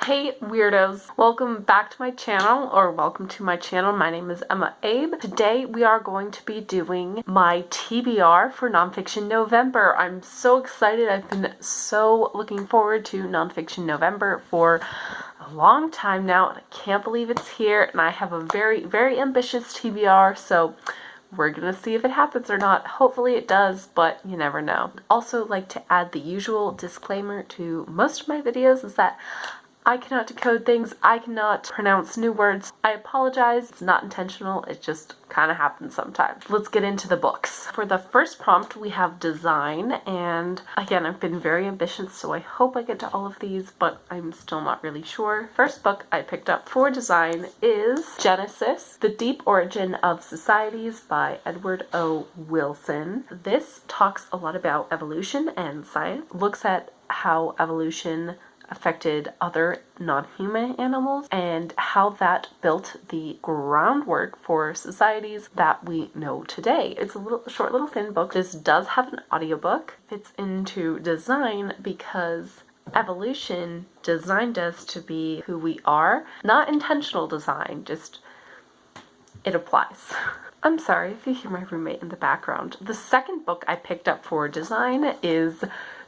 Hey weirdos, welcome back to my channel, or welcome to my channel. My name is EmmaAbe. Today we are going to be doing my TBR for Nonfiction November. I'm so excited. I've been so looking forward to Nonfiction November for a long time now, and I can't believe it's here. And I have a very, very ambitious TBR, so we're gonna see if it happens or not. Hopefully it does, but you never know. Also like to add the usual disclaimer to most of my videos is that I cannot decode things. I cannot pronounce new words. I apologize. It's not intentional. It just kind of happens sometimes. Let's get into the books. For the first prompt, we have design. And again, I've been very ambitious, so I hope I get to all of these, but I'm still not really sure. First book I picked up for design is Genesis, The Deep Origin of Societies by Edward O. Wilson. This talks a lot about evolution and science. Looks at how evolution affected other non-human animals and how that built the groundwork for societies that we know today. It's a short little thin book. This does have an audiobook. Fits into design because evolution designed us to be who we are. Not intentional design, just it applies. I'm sorry if you hear my roommate in the background. The second book I picked up for design is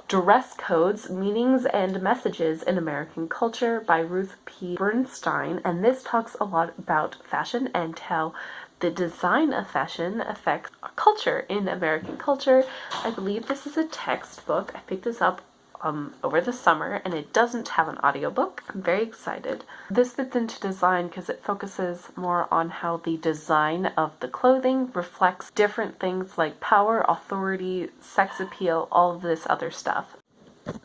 Dress Codes, Meanings and Messages in American Culture by Ruth P. Bernstein, and this talks a lot about fashion and how the design of fashion affects culture in American culture. I believe this is a textbook. I picked this up over the summer, and it doesn't have an audiobook. I'm very excited. This fits into design because it focuses more on how the design of the clothing reflects different things like power, authority, sex appeal, all of this other stuff.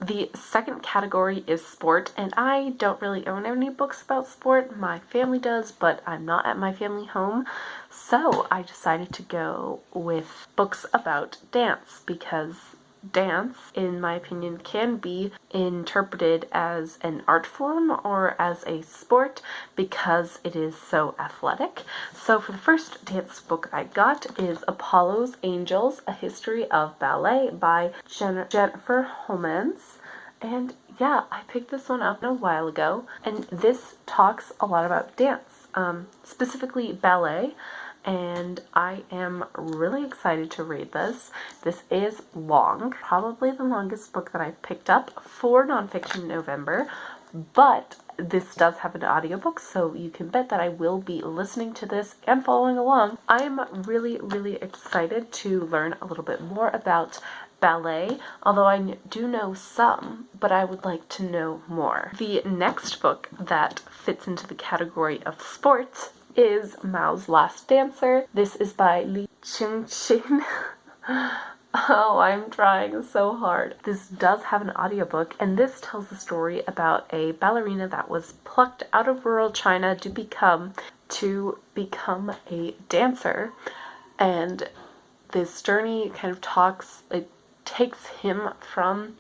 The second category is sport, and I don't really own any books about sport. My family does, but I'm not at my family home, so I decided to go with books about dance because dance, in my opinion, can be interpreted as an art form or as a sport because it is so athletic. So for the first dance book I got is Apollo's Angels, A History of Ballet by Jennifer Homans. And yeah, I picked this one up a while ago, and this talks a lot about dance, specifically ballet. And I am really excited to read this. This is long, probably the longest book that I've picked up for Nonfiction November, but this does have an audiobook, so you can bet that I will be listening to this and following along. I'm really, really excited to learn a little bit more about ballet, although I do know some, but I would like to know more. The next book that fits into the category of sports is Mao's Last Dancer. This is by Li Qingqin. Oh, I'm trying so hard. This does have an audiobook, and this tells the story about a ballerina that was plucked out of rural China to become a dancer. And this journey kind of takes him from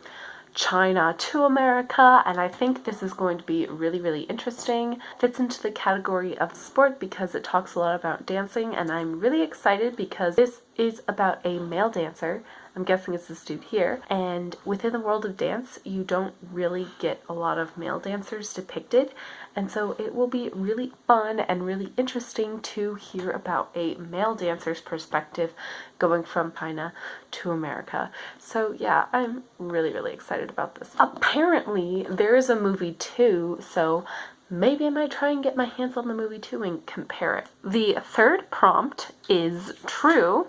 China to America, and I think this is going to be really, really interesting. Fits into the category of sport because it talks a lot about dancing, and I'm really excited because this is about a male dancer. I'm guessing it's this dude here. And within the world of dance, you don't really get a lot of male dancers depicted. And so it will be really fun and really interesting to hear about a male dancer's perspective going from China to America. So yeah, I'm really, really excited about this. Apparently, there is a movie too, so maybe I might try and get my hands on the movie too and compare it. The third prompt is True.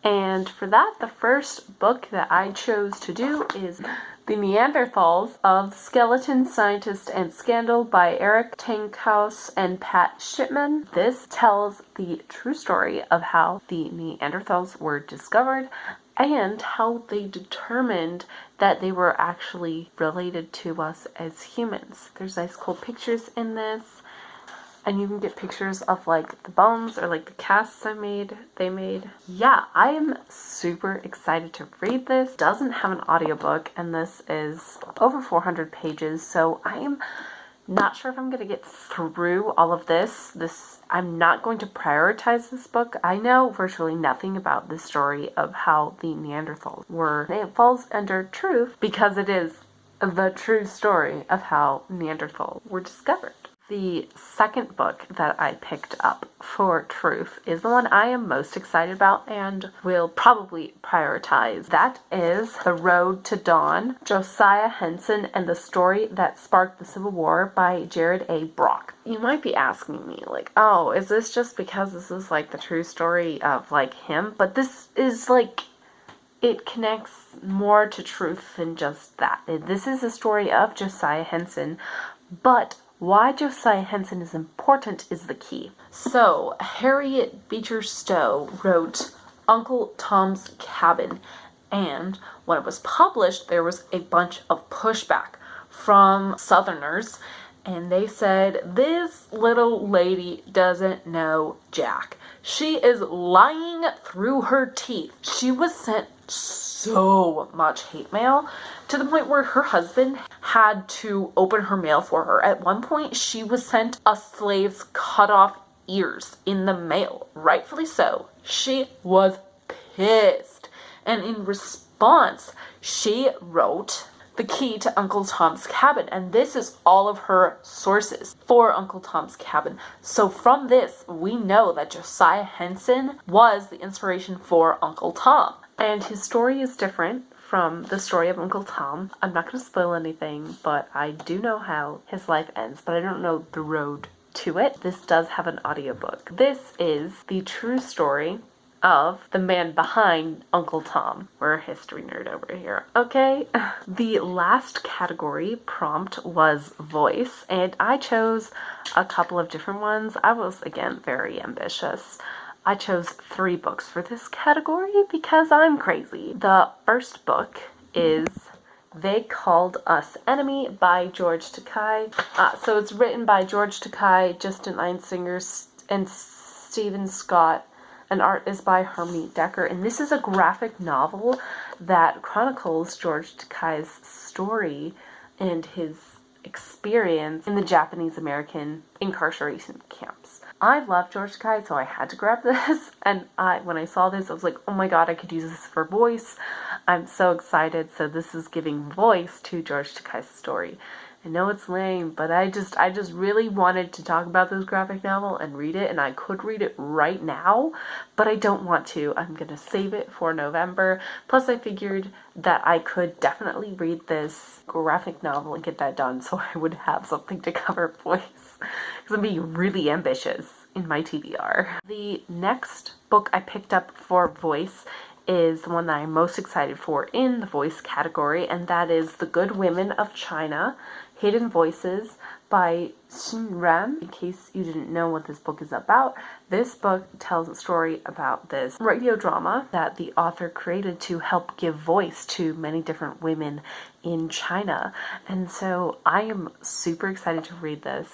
And for that, the first book that I chose to do is The Neanderthals of Skeleton, Scientist, and Scandal by Eric Tankhaus and Pat Shipman. This tells the true story of how the Neanderthals were discovered and how they determined that they were actually related to us as humans. There's nice cool pictures in this. And you can get pictures of like the bones or like the casts they made. Yeah, I am super excited to read this. It doesn't have an audiobook, and this is over 400 pages, so I am not sure if I'm gonna get through all of this. I'm not going to prioritize this book. I know virtually nothing about the story of how the Neanderthals were. It falls under truth because it is the true story of how Neanderthals were discovered. The second book that I picked up for truth is the one I am most excited about and will probably prioritize. That is The Road to Dawn, Josiah Henson and the Story That Sparked the Civil War by Jared A. Brock. You might be asking me, like, oh, is this just because this is like the true story of like him? But this is like, it connects more to truth than just that. This is a story of Josiah Henson, but why Josiah Henson is important is the key. So, Harriet Beecher Stowe wrote Uncle Tom's Cabin, and when it was published, there was a bunch of pushback from Southerners, and they said, this little lady doesn't know Jack. She is lying through her teeth. She was sent so much hate mail to the point where her husband had to open her mail for her. At one point, she was sent a slave's cut off ears in the mail. Rightfully so. She was pissed. And in response, she wrote The Key to Uncle Tom's Cabin. And this is all of her sources for Uncle Tom's Cabin. So from this, we know that Josiah Henson was the inspiration for Uncle Tom. And his story is different from the story of Uncle Tom. I'm not going to spoil anything, but I do know how his life ends, but I don't know the road to it. This does have an audiobook. This is the true story of the man behind Uncle Tom. We're a history nerd over here, okay? The last category prompt was voice, and I chose a couple of different ones. I was, again, very ambitious. I chose 3 books for this category because I'm crazy. The first book is They Called Us Enemy by George Takei. So it's written by George Takei, Justin Einsinger, and Stephen Scott, and art is by Harmony Decker. And this is a graphic novel that chronicles George Takei's story and his experience in the Japanese American incarceration camps. I love George Takei, so I had to grab this, and when I saw this, I was like, oh my god, I could use this for voice. I'm so excited. So this is giving voice to George Takei's story. I know it's lame, but I just really wanted to talk about this graphic novel and read it, and I could read it right now, but I don't want to. I'm gonna save it for November. Plus I figured that I could definitely read this graphic novel and get that done so I would have something to cover voice. Because I'm being really ambitious in my TBR. The next book I picked up for voice is the one that I'm most excited for in the voice category, and that is The Good Women of China, Hidden Voices by Xin Ran. In case you didn't know what this book is about, this book tells a story about this radio drama that the author created to help give voice to many different women in China. And so I am super excited to read this.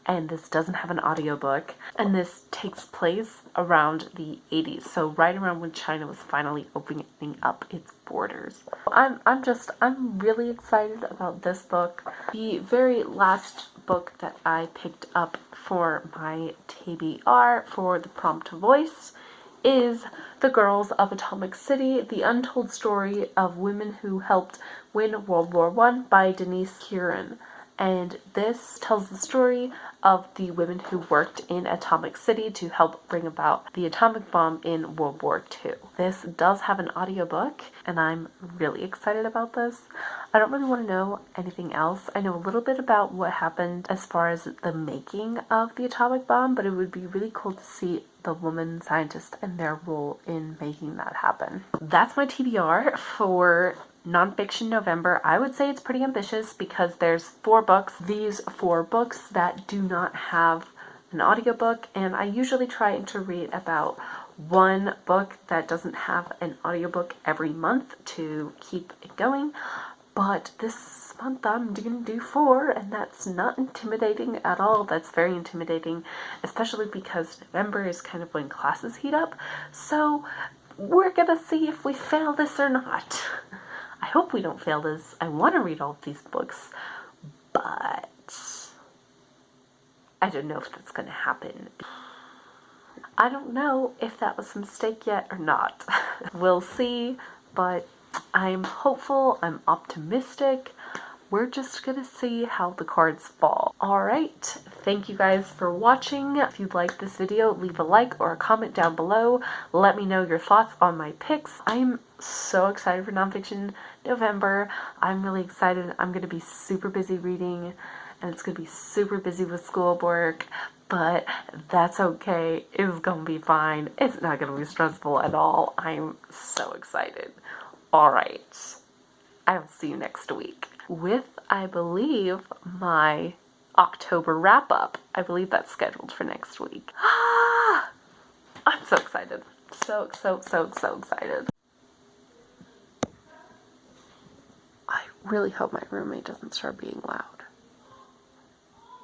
And this doesn't have an audiobook, and this takes place around the 80s, so right around when China was finally opening up its borders. I'm really excited about this book. The very last book that I picked up for my TBR for the prompt voice is The Girls of Atomic City, The Untold Story of Women Who Helped Win World War I by Denise Kieran. And this tells the story of the women who worked in Atomic City to help bring about the atomic bomb in World War II. This does have an audiobook, and I'm really excited about this. I don't really want to know anything else. I know a little bit about what happened as far as the making of the atomic bomb, but it would be really cool to see the woman scientists and their role in making that happen. That's my TBR for Nonfiction November. I would say it's pretty ambitious because there's 4 books. These 4 books that do not have an audiobook, and I usually try to read about 1 book that doesn't have an audiobook every month to keep it going. But this month I'm gonna do 4, and that's not intimidating at all. That's very intimidating, especially because November is kind of when classes heat up. So we're gonna see if we fail this or not. I hope we don't fail this. I want to read all of these books, but I don't know if that's going to happen. I don't know if that was a mistake yet or not. We'll see, but I'm hopeful, I'm optimistic, we're just gonna see how the cards fall. Alright, thank you guys for watching. If you liked this video, leave a like or a comment down below. Let me know your thoughts on my picks. I'm so excited for Nonfiction November. I'm really excited. I'm gonna be super busy reading, and it's gonna be super busy with schoolwork, but that's okay. It's gonna be fine. It's not gonna be stressful at all. I'm so excited. Alright, I'll see you next week with, I believe, my October wrap-up. I believe that's scheduled for next week. I'm so excited. So excited. I really hope my roommate doesn't start being loud.